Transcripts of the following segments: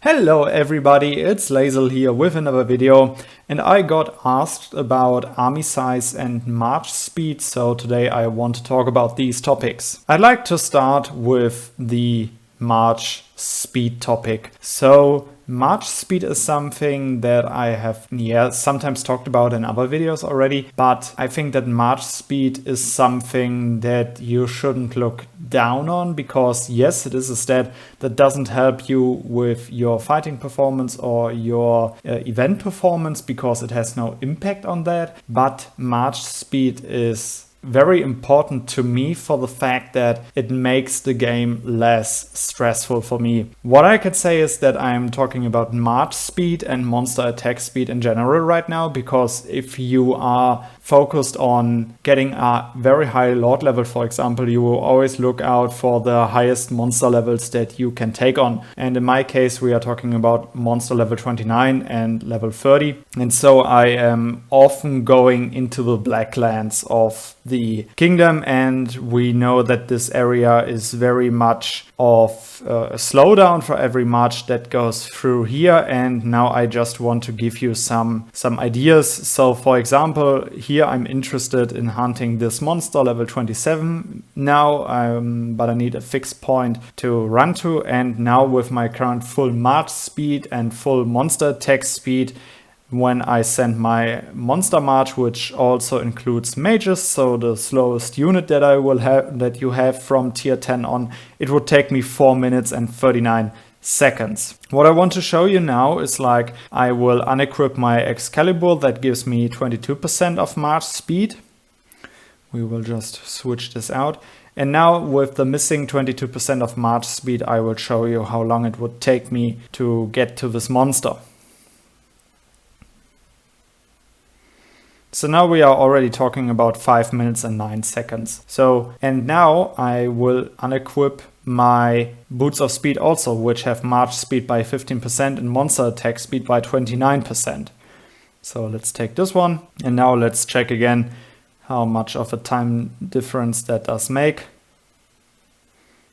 Hello everybody, it's Lazel here with another video, and I got asked about army size and march speed, so today I want to talk about these topics. I'd like to start with the march speed topic. So march speed is something that I have sometimes talked about in other videos already, but I think that march speed is something that you shouldn't look down on, because yes, it is a stat that doesn't help you with your fighting performance or your event performance, because it has no impact on that. But march speed is very important to me for the fact that it makes the game less stressful for me. What I could say is that I'm talking about march speed and monster attack speed in general right now, because if you are focused on getting a very high lord level, for example, you will always look out for the highest monster levels that you can take on. And in my case, we are talking about monster level 29 and level 30. And so I am often going into the Blacklands of the kingdom, and we know that this area is very much of a slowdown for every march that goes through here. And now I just want to give you some ideas. So for example, here I'm interested in hunting this monster level 27 now, but I need a fixed point to run to. And now with my current full march speed and full monster attack speed, when I send my monster march, which also includes mages, so the slowest unit that I will have, that you have from tier 10 on, it would take me 4 minutes and 39 seconds. What I want to show you now is like I will unequip my Excalibur that gives me 22% of march speed. We will just switch this out. And now with the missing 22% of march speed, I will show you how long it would take me to get to this monster. So now we are already talking about 5 minutes and 9 seconds. And now I will unequip my boots of speed also, which have march speed by 15% and monster attack speed by 29%. So let's take this one. And now let's check again how much of a time difference that does make.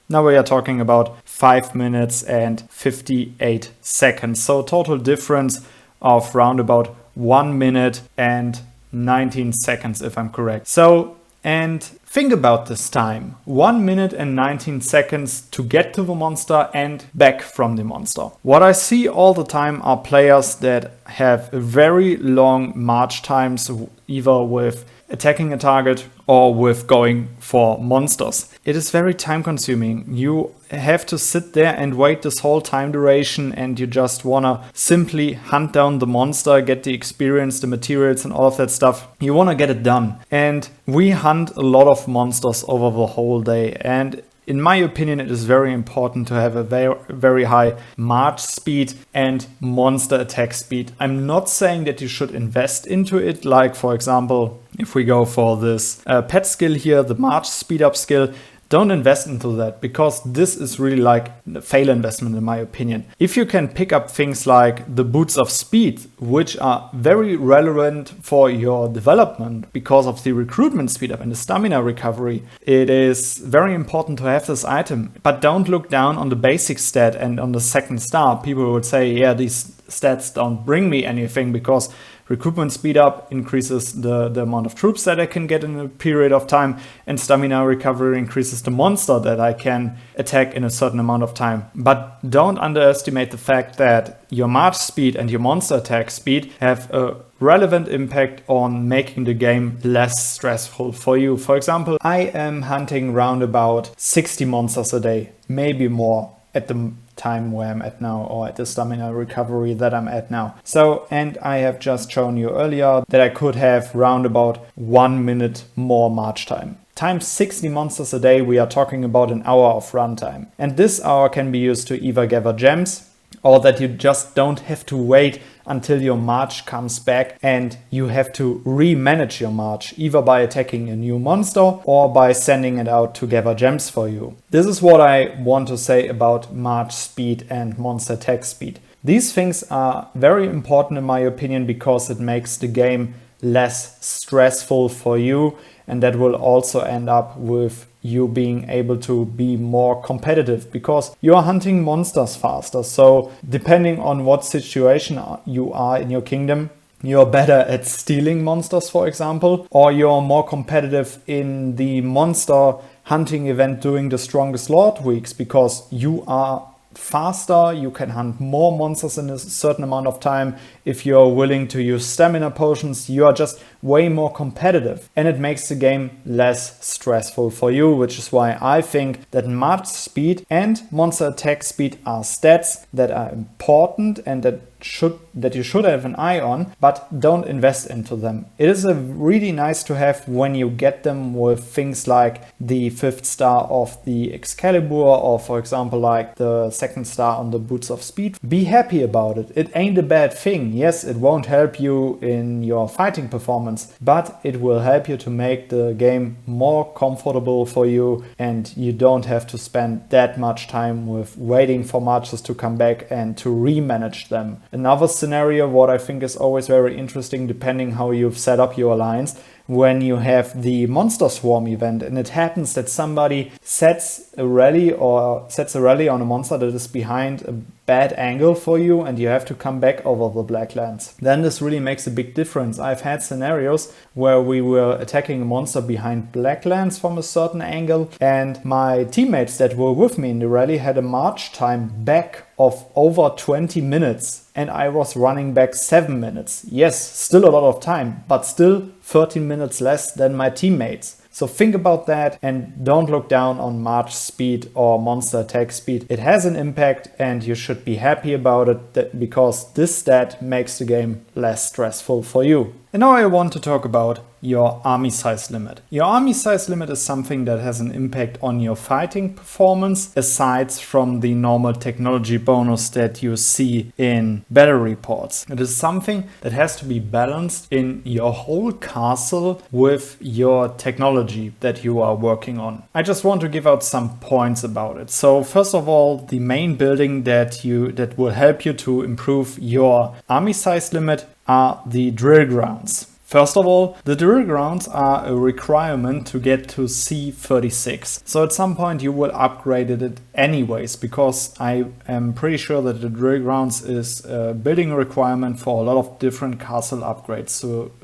Now we are talking about 5 minutes and 58 seconds. So total difference of round about 1 minute and 19 seconds, if I'm correct. So, and think about this time. 1 minute and 19 seconds to get to the monster and back from the monster. What I see all the time are players that have very long march times, either with attacking a target or with going for monsters. It is very time consuming. You have to sit there and wait this whole time duration, and you just wanna simply hunt down the monster, get the experience, the materials and all of that stuff. You wanna get it done. And we hunt a lot of monsters over the whole day, and in my opinion, it is very important to have a very high march speed and monster attack speed. I'm not saying that you should invest into it, like for example, if we go for this pet skill here, the march speed up skill, don't invest into that, because this is really like a fail investment in my opinion. If you can pick up things like the boots of speed, which are very relevant for your development because of the recruitment speed up and the stamina recovery, it is very important to have this item. But don't look down on the basic stat and on the second star. People would say, yeah, these stats don't bring me anything, because recruitment speed up increases the amount of troops that I can get in a period of time, and stamina recovery increases the monster that I can attack in a certain amount of time. But don't underestimate the fact that your march speed and your monster attack speed have a relevant impact on making the game less stressful for you. For example, I am hunting round about 60 monsters a day, maybe more at the time where I'm at now, or at the stamina recovery that I'm at now. So, and I have just shown you earlier that I could have round about 1 minute more march time. Times 60 monsters a day, we are talking about an hour of runtime. And this hour can be used to either gather gems, or that you just don't have to wait until your march comes back and you have to re-manage your march, either by attacking a new monster or by sending it out to gather gems for you. This is what I want to say about march speed and monster attack speed. These things are very important in my opinion, because it makes the game less stressful for you, and that will also end up with you being able to be more competitive because you are hunting monsters faster. So depending on what situation you are in your kingdom, you're better at stealing monsters, for example, or you're more competitive in the monster hunting event during the Strongest Lord weeks because you are faster, you can hunt more monsters in a certain amount of time. If you're willing to use stamina potions, you are just way more competitive, and it makes the game less stressful for you, which is why I think that march speed and monster attack speed are stats that are important and that you should have an eye on, but don't invest into them. It is a really nice to have when you get them with things like the 5th star of the Excalibur, or for example like the 2nd star on the Boots of Speed. Be happy about it. It ain't a bad thing. Yes, it won't help you in your fighting performance, but it will help you to make the game more comfortable for you, and you don't have to spend that much time with waiting for marches to come back and to remanage them. Another scenario, what I think is always very interesting, depending how you've set up your alliance, when you have the Monster Swarm event and it happens that somebody sets a rally on a monster that is behind a bad angle for you and you have to come back over the Blacklands. Then this really makes a big difference. I've had scenarios where we were attacking a monster behind Blacklands from a certain angle, and my teammates that were with me in the rally had a march time back of over 20 minutes and I was running back 7 minutes. Yes, still a lot of time, but still 13 minutes less than my teammates. So think about that and don't look down on march speed or monster attack speed. It has an impact and you should be happy about it because this stat makes the game less stressful for you. And now I want to talk about your army size limit. Your army size limit is something that has an impact on your fighting performance aside from the normal technology bonus that you see in battle reports. It is something that has to be balanced in your whole castle with your technology that you are working on. I just want to give out some points about it. So first of all, the main building that will help you to improve your army size limit are the drill grounds. First of all, the drill grounds are a requirement to get to C36. So at some point you will upgrade it anyways, because I am pretty sure that the drill grounds is a building requirement for a lot of different castle upgrades.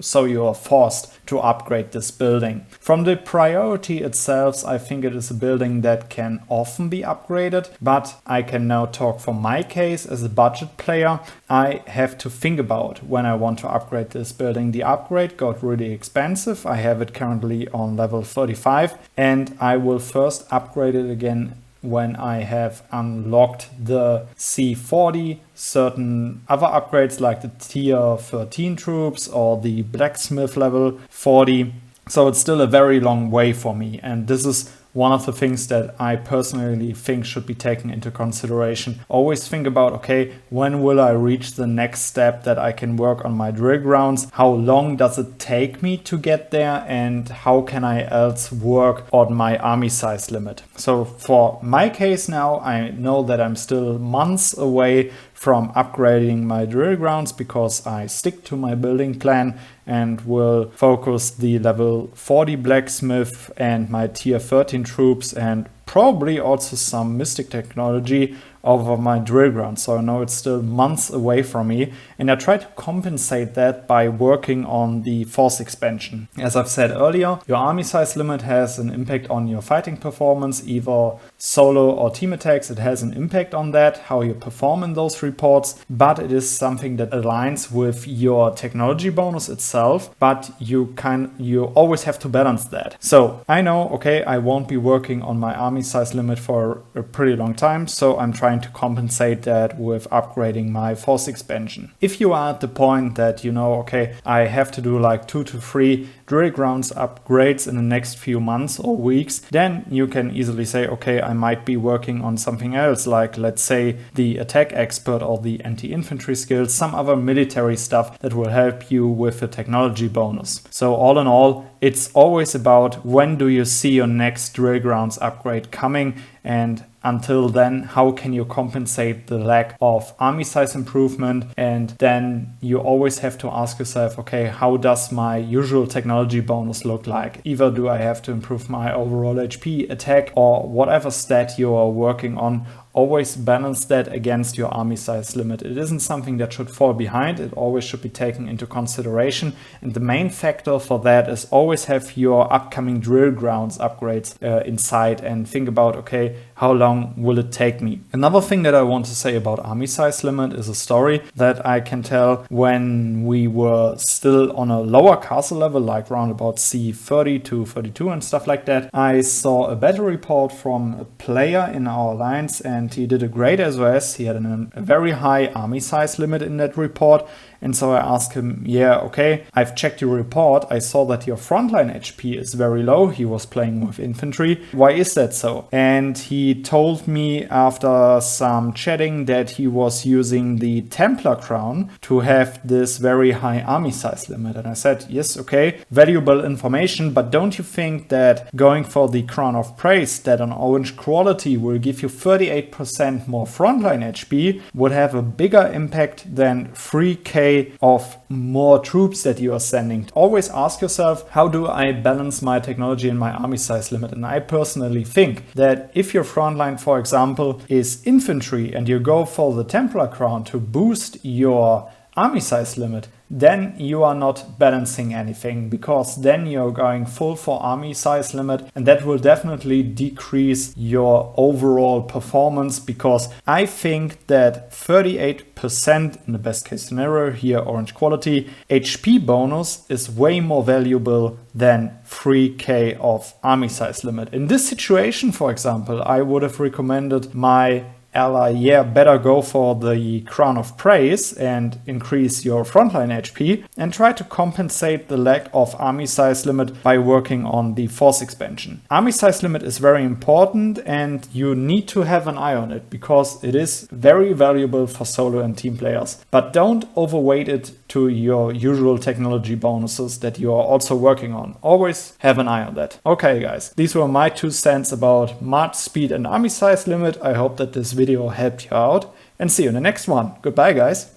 So you are forced to upgrade this building. From the priority itself, I think it is a building that can often be upgraded, but I can now talk for my case as a budget player. I have to think about when I want to upgrade this building. The upgrade got really expensive. I have it currently on level 35 and I will first upgrade it again when I have unlocked the C40, certain other upgrades like the tier 13 troops or the blacksmith level 40. So it's still a very long way for me, and this is one of the things that I personally think should be taken into consideration. Always think about, okay, when will I reach the next step that I can work on my drill grounds? How long does it take me to get there? And how can I else work on my army size limit? So for my case now, I know that I'm still months away from upgrading my drill grounds because I stick to my building plan and will focus the level 40 blacksmith and my tier 13 troops and probably also some mystic technology over my drill ground. So I know it's still months away from me, and I try to compensate that by working on the force expansion. As I've said earlier, your army size limit has an impact on your fighting performance, either solo or team attacks. It has an impact on that, how you perform in those reports, but it is something that aligns with your technology bonus itself, but you always have to balance that. So I know, okay, I won't be working on my army size limit for a pretty long time, so I'm trying to compensate that with upgrading my force expansion. If you are at the point that you know, okay, I have to do like 2 to 3 drill grounds upgrades in the next few months or weeks, then you can easily say, okay, I might be working on something else, like let's say the attack expert or the anti-infantry skills, some other military stuff that will help you with the technology bonus. So all in all, it's always about when do you see your next drill grounds upgrade coming, and until then, how can you compensate the lack of army size improvement? And then you always have to ask yourself, okay, how does my usual technology bonus look like? Either do I have to improve my overall HP, attack, or whatever stat you are working on? Always balance that against your army size limit. It isn't something that should fall behind. It always should be taken into consideration. And the main factor for that is always have your upcoming drill grounds upgrades in sight and think about, okay, how long will it take me? Another thing that I want to say about army size limit is a story that I can tell. When we were still on a lower castle level, like around about C30 to 32 and stuff like that, I saw a battle report from a player in our alliance, and he did a great SOS. He had a very high army size limit in that report. And so I asked him, yeah, okay, I've checked your report. I saw that your frontline HP is very low. He was playing with infantry. Why is that so? And he told me after some chatting that he was using the Templar crown to have this very high army size limit. And I said, yes, okay, valuable information, but don't you think that going for the Crown of Praise, that on orange quality will give you 38% more frontline HP, would have a bigger impact than 3k of more troops that you are sending? Always ask yourself, how do I balance my technology and my army size limit? And I personally think that if your frontline, for example, is infantry and you go for the Templar crown to boost your army size limit, then you are not balancing anything, because then you're going full for army size limit, and that will definitely decrease your overall performance, because I think that 38% in the best case scenario here, orange quality, HP bonus is way more valuable than 3k of army size limit. In this situation, for example, I would have recommended my ally, yeah, better go for the Crown of Praise and increase your frontline HP, and try to compensate the lack of army size limit by working on the force expansion. Army size limit is very important, and you need to have an eye on it, because it is very valuable for solo and team players. But don't overweight it to your usual technology bonuses that you are also working on. Always have an eye on that. Okay guys, these were my 2 cents about march speed and army size limit. I hope that this video helped you out, and see you in the next one. Goodbye guys.